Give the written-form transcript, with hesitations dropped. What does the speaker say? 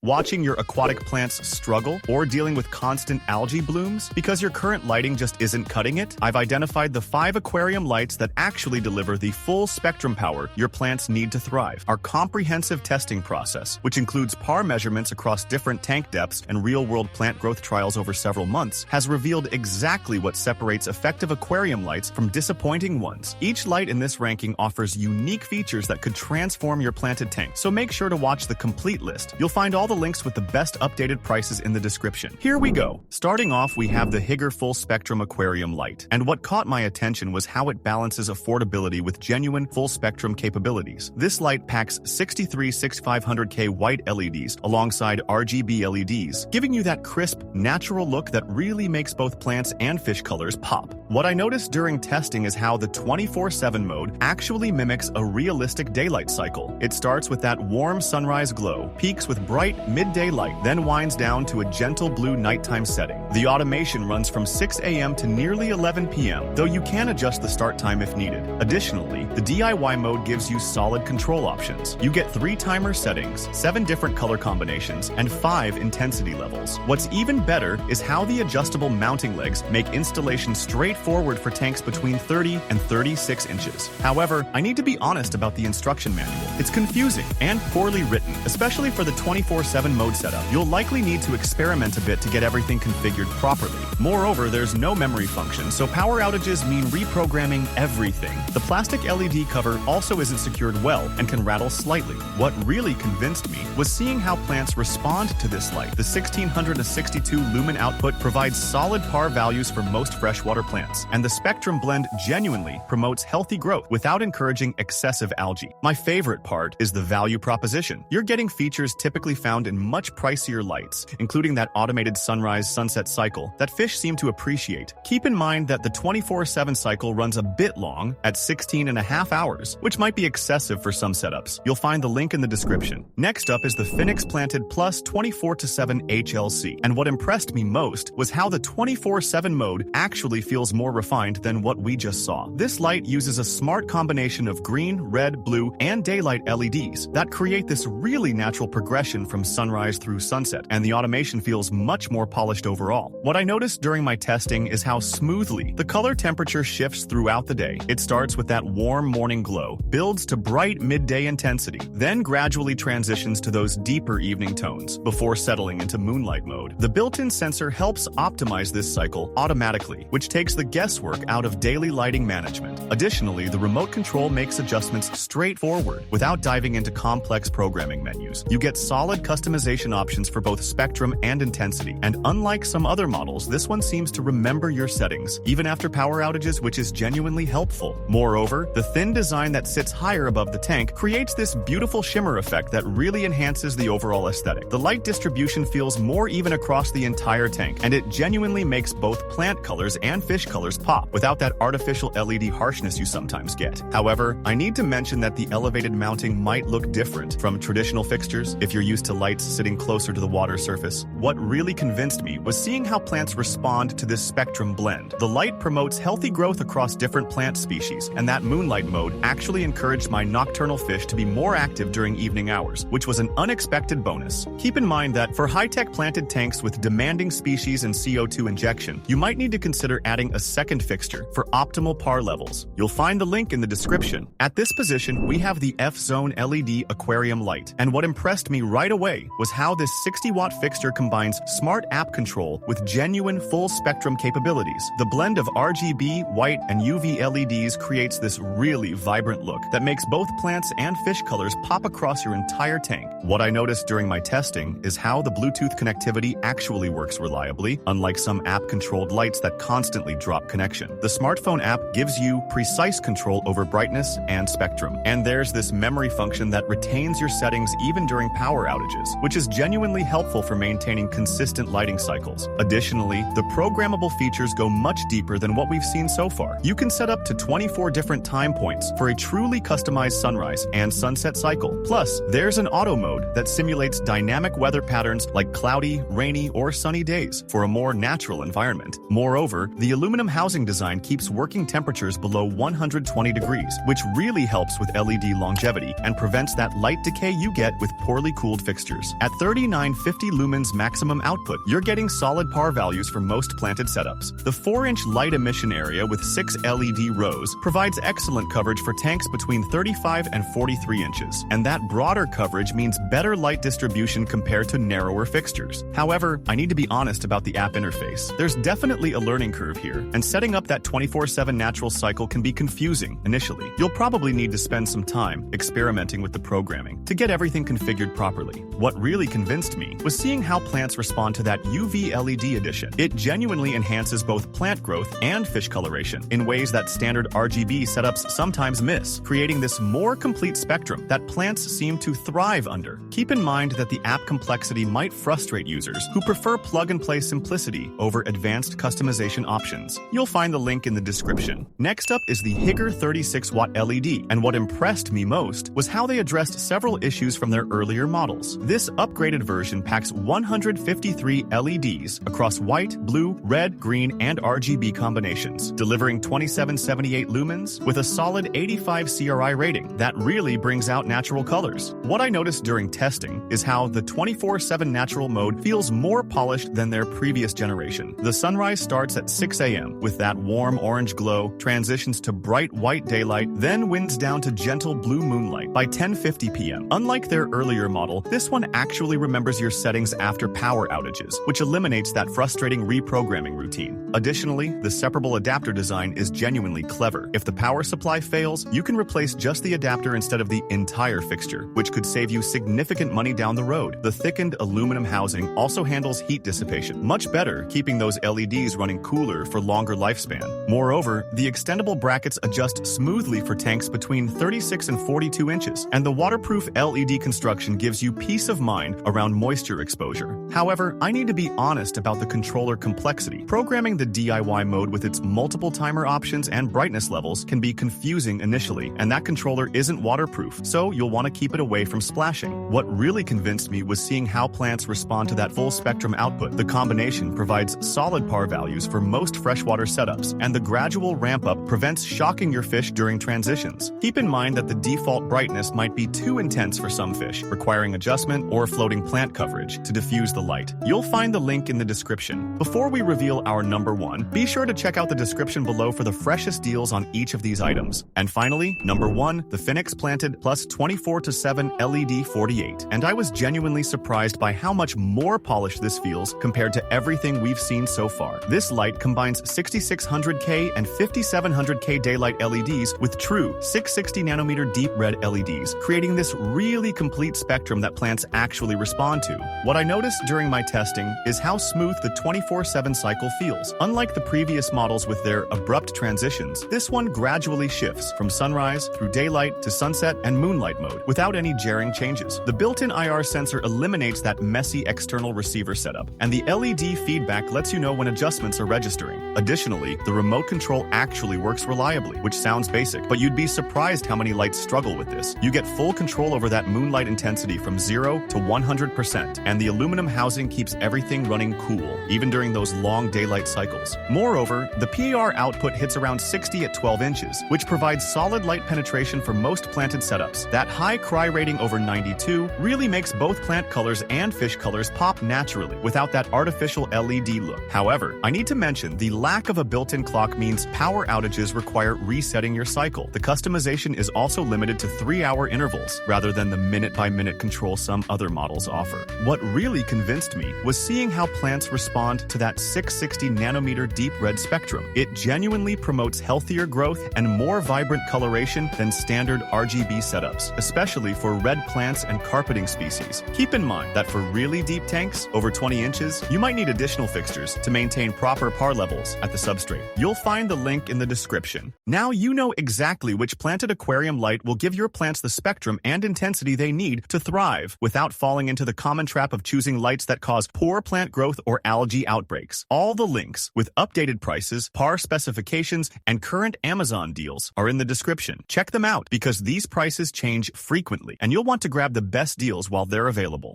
Watching your aquatic plants struggle or dealing with constant algae blooms because your current lighting just isn't cutting it? I've identified the 5 aquarium lights that actually deliver the full spectrum power your plants need to thrive. Our comprehensive testing process, which includes PAR measurements across different tank depths and real-world plant growth trials over several months, has revealed exactly what separates effective aquarium lights from disappointing ones. Each light in this ranking offers unique features that could transform your planted tank, so make sure to watch the complete list. You'll find all the links with the best updated prices in the description. Here we go. Starting off, we have the Hygger Full Spectrum Aquarium Light, and what caught my attention was how it balances affordability with genuine full-spectrum capabilities. This light packs 63 6500K white LEDs alongside RGB LEDs, giving you that crisp, natural look that really makes both plants and fish colors pop. What I noticed during testing is how the 24/7 mode actually mimics a realistic daylight cycle. It starts with that warm sunrise glow, peaks with bright midday light, then winds down to a gentle blue nighttime setting. The automation runs from 6 a.m. to nearly 11 p.m., though you can adjust the start time if needed. Additionally, the DIY mode gives you solid control options. You get 3 timer settings, 7 different color combinations, and 5 intensity levels. What's even better is how the adjustable mounting legs make installation straightforward for tanks between 30 and 36 inches. However, I need to be honest about the instruction manual. It's confusing and poorly written, especially for the 24/7 mode setup. You'll likely need to experiment a bit to get everything configured properly. Moreover, there's no memory function, so power outages mean reprogramming everything. The plastic LED cover also isn't secured well and can rattle slightly. What really convinced me was seeing how plants respond to this light. The 1662 lumen output provides solid PAR values for most freshwater plants, and the spectrum blend genuinely promotes healthy growth without encouraging excessive algae. My favorite part is the value proposition. You're getting features typically found in much pricier lights, including that automated sunrise-sunset cycle that fish seem to appreciate. Keep in mind that the 24/7 cycle runs a bit long at 16.5 hours, which might be excessive for some setups. You'll find the link in the description. Next up is the Finnex Planted Plus 24/7 HLC, and what impressed me most was how the 24/7 mode actually feels more refined than what we just saw. This light uses a smart combination of green, red, blue, and daylight LEDs that create this really natural progression from sunrise through sunset, and the automation feels much more polished overall. What I noticed during my testing is how smoothly the color temperature shifts throughout the day. It starts with that warm morning glow, builds to bright midday intensity, then gradually transitions to those deeper evening tones before settling into moonlight mode. The built-in sensor helps optimize this cycle automatically, which takes the guesswork out of daily lighting management. Additionally, the remote control makes adjustments straightforward without diving into complex programming menus. You get solid customization options for both spectrum and intensity, and unlike some other models, this one seems to remember your settings, even after power outages, which is genuinely helpful. Moreover, the thin design that sits higher above the tank creates this beautiful shimmer effect that really enhances the overall aesthetic. The light distribution feels more even across the entire tank, and it genuinely makes both plant colors and fish colors pop without that artificial LED harshness you sometimes get. However, I need to mention that the elevated mounting might look different from traditional fixtures if you're used to lights sitting closer to the water surface. What really convinced me was seeing how plants respond to this spectrum blend. The light promotes healthy growth across different plant species, and that moonlight mode actually encouraged my nocturnal fish to be more active during evening hours, which was an unexpected bonus. Keep in mind that for high-tech planted tanks with demanding species and CO2 injection, you might need to consider adding a second fixture for optimal PAR levels. You'll find the link in the description. At this position, we have the FZONE LED Aquarium Light, and what impressed me right away was how this 60-watt fixture combines smart app control with genuine full-spectrum capabilities. The blend of RGB, white, and UV LEDs creates this really vibrant look that makes both plants and fish colors pop across your entire tank. What I noticed during my testing is how the Bluetooth connectivity actually works reliably, unlike some app-controlled lights that constantly drop connection. The smartphone app gives you precise control over brightness and spectrum, and there's this memory function that retains your settings even during power outages, which is genuinely helpful for maintaining consistent lighting cycles. Additionally, the programmable features go much deeper than what we've seen so far. You can set up to 24 different time points for a truly customized sunrise and sunset cycle. Plus, there's an auto mode that simulates dynamic weather patterns like cloudy, rainy, or sunny days for a more natural environment. Moreover, the aluminum housing design keeps working temperatures below 120 degrees, which really helps with LED longevity and prevents that light decay you get with poorly cooled fixtures. features. At 3950 lumens maximum output, you're getting solid par values for most planted setups. The 4-inch light emission area with 6 LED rows provides excellent coverage for tanks between 35 and 43 inches, and that broader coverage means better light distribution compared to narrower fixtures. However, I need to be honest about the app interface. There's definitely a learning curve here, and setting up that 24/7 natural cycle can be confusing initially. You'll probably need to spend some time experimenting with the programming to get everything configured properly. What really convinced me was seeing how plants respond to that UV LED addition. It genuinely enhances both plant growth and fish coloration in ways that standard RGB setups sometimes miss, creating this more complete spectrum that plants seem to thrive under. Keep in mind that the app complexity might frustrate users who prefer plug-and-play simplicity over advanced customization options. You'll find the link in the description. Next up is the Hygger 36-watt LED, and what impressed me most was how they addressed several issues from their earlier models. This upgraded version packs 153 LEDs across white, blue, red, green, and RGB combinations, delivering 2778 lumens with a solid 85 CRI rating that really brings out natural colors. What I noticed during testing is how the 24/7 natural mode feels more polished than their previous generation. The sunrise starts at 6 a.m. with that warm orange glow, transitions to bright white daylight, then winds down to gentle blue moonlight by 10:50 p.m. Unlike their earlier model, this one actually remembers your settings after power outages, which eliminates that frustrating reprogramming routine. Additionally, the separable adapter design is genuinely clever. If the power supply fails, you can replace just the adapter instead of the entire fixture, which could save you significant money down the road. The thickened aluminum housing also handles heat dissipation much better, keeping those LEDs running cooler for longer lifespan. Moreover, the extendable brackets adjust smoothly for tanks between 36 and 42 inches, and the waterproof LED construction gives you peace of mind around moisture exposure. However, I need to be honest about the controller complexity. Programming the DIY mode with its multiple timer options and brightness levels can be confusing initially, and that controller isn't waterproof, so you'll want to keep it away from splashing. What really convinced me was seeing how plants respond to that full spectrum output. The combination provides solid par values for most freshwater setups, and the gradual ramp-up prevents shocking your fish during transitions. Keep in mind that the default brightness might be too intense for some fish, requiring adjustment or floating plant coverage to diffuse the light. You'll find the link in the description. Before we reveal our number one, be sure to check out the description below for the freshest deals on each of these items. And finally, number one, the Finnex Planted Plus 24/7 LED 48. And I was genuinely surprised by how much more polished this feels compared to everything we've seen so far. This light combines 6600K and 5700K daylight LEDs with true 660 nanometer deep red LEDs, creating this really complete spectrum that plants actually respond to. What I noticed during my testing is how smooth the 24/7 cycle feels. Unlike the previous models with their abrupt transitions, this one gradually shifts from sunrise through daylight to sunset and moonlight mode without any jarring changes. The built-in IR sensor eliminates that messy external receiver setup, and the LED feedback lets you know when adjustments are registering. Additionally, the remote control actually works reliably, which sounds basic, but you'd be surprised how many lights struggle with this. You get full control over that moonlight intensity from 0 to 100%, and the aluminum housing keeps everything running cool, even during those long daylight cycles. Moreover, the PAR output hits around 60 at 12 inches, which provides solid light penetration for most planted setups. That high cry rating over 92 really makes both plant colors and fish colors pop naturally without that artificial LED look. However, I need to mention the lack of a built-in clock means power outages require resetting your cycle. The customization is also limited to 3-hour intervals rather than the minute-by-minute control some other models offer. What really convinced me was seeing how plants respond to that 660 nanometer deep red spectrum. It genuinely promotes healthier growth and more vibrant coloration than standard RGB setups, especially for red plants and carpeting species. Keep in mind that for really deep tanks, over 20 inches, you might need additional fixtures to maintain proper par levels at the substrate. You'll find the link in the description. Now you know exactly which planted aquarium light will give your plants the spectrum and intensity they need to thrive without falling into the common trap of choosing lights that cause poor plant growth or algae outbreaks. All the links with updated prices, par specifications, and current Amazon deals are in the description. Check them out because these prices change frequently, and you'll want to grab the best deals while they're available.